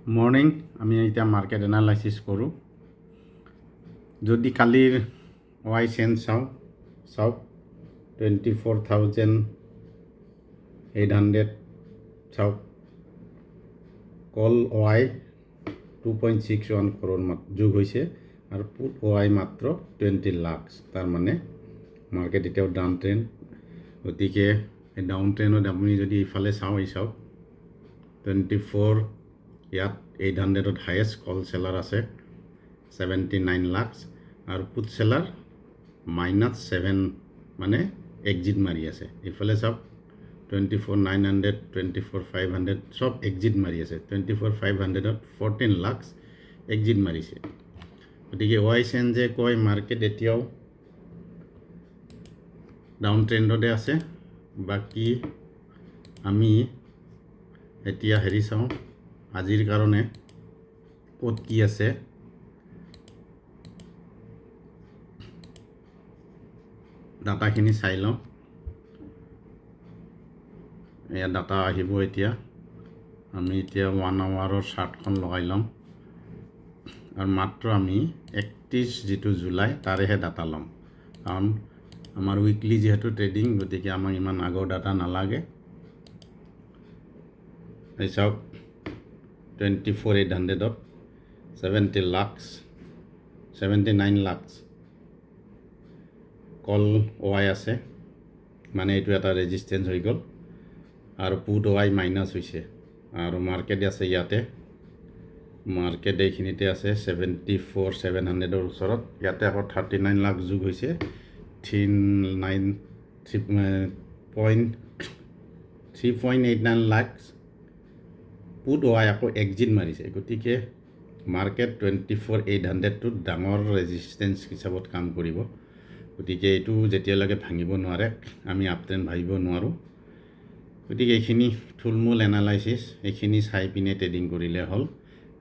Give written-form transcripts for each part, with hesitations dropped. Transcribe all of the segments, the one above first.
Morning আমি এতিয়া market analysis কৰোঁ। যদি কালিৰ ৱাই চেঞ্জ চাওক 24,800 চাওক। কল ৱাই 2.61 crore যোগ হৈছে আৰু পুট ৱাই মাত্ৰ 20 লাখ। তাৰমানে মাৰ্কেট এতিয়াও ডাউন ট্ৰেণ্ড। গতিকে এই ডাউন ট্ৰেণ্ডত আপুনি যদি ইফালে চাওক 24 ইয়াত 800ত হায়েষ্ট কল চেলাৰ আছে 79 লাখ আৰু পুট চেলাৰ -7 মানে এক্সিট মাৰি আছে। ইফালে চাওক 24,900 24,500 সব এক্সিট মাৰি আছে। 24,500ত 14 লাখ এক্সিট মাৰিছে। গতিকে ৱাই চেঞ্জে কয় মাৰ্কেট এতিয়াও ডাউন ট্ৰেণ্ডতে আছে। বাকী আমি এতিয়া চাওঁ আজিৰ কাৰণে ক'ত কি আছে। ডাটাখিনি চাই লওঁ। এয়া ডাটা আহিব এতিয়া। আমি এতিয়া 1 আৱাৰৰ চাৰ্টখন লগাই ল'ম আৰু মাত্ৰ আমি 31 যিটো জুলাই তাৰেহে ডাটা ল'ম, কাৰণ আমাৰ উইকলি যিহেতু ট্ৰেডিং, গতিকে আমাক ইমান আগৰ ডাটা নালাগে। এই চাওক 24,800ত 79 লাখ কল ৱাই আছে, মানে এইটো এটা ৰেজিষ্টেঞ্চ হৈ গ'ল আৰু পুট ৱাই মাইনাছ হৈছে আৰু মাৰ্কেট আছে ইয়াতে। মাৰ্কেট এইখিনিতে আছে 74,700ৰ ওচৰত। ইয়াতে আকৌ 39 লাখ যোগ হৈছে 3.89 লাখ পুট ৱাই আকৌ এক্সিট মাৰিছে। গতিকে মাৰ্কেট 24,800টোত ডাঙৰ ৰেজিষ্টেঞ্চ হিচাপত কাম কৰিব। গতিকে এইটো যেতিয়ালৈকে ভাঙিব নোৱাৰে আমি আপ ট্ৰেণ্ড ভাবিব নোৱাৰোঁ। গতিকে এইখিনি থুলমূল এনালাইচিছ, এইখিনি চাই পিনে ট্ৰেডিং কৰিলে হ'ল।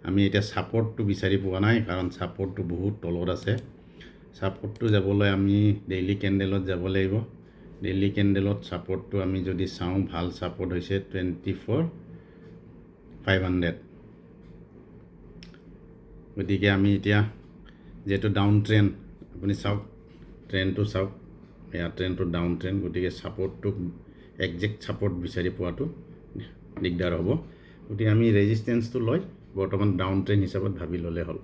আমি এতিয়া ছাপৰ্টটো বিচাৰি পোৱা নাই, কাৰণ ছাপৰ্টটো বহুত তলত আছে। ছাপৰ্টটো যাবলৈ আমি ডেইলি কেণ্ডেলত যাব লাগিব। ডেইলি কেণ্ডেলত ছাপৰ্টটো আমি যদি চাওঁ, ভাল ছাপৰ্ট হৈছে 24,500। গতিকে আমি এতিয়া যিহেতু ডাউন ট্ৰেণ্ড, আপুনি চাওক ট্ৰেণ্ডটো চাওক, এয়া ট্ৰেণ্ডটো ডাউন ট্ৰেণ্ড। গতিকে ছাপৰ্টটো একজেক্ট ছাপৰ্ট বিচাৰি পোৱাটো দিগদাৰ হ'ব। গতিকে আমি ৰেজিষ্টেঞ্চটো লৈ বৰ্তমান ডাউন ট্ৰেণ্ড হিচাপত ভাবি ল'লে হ'ল।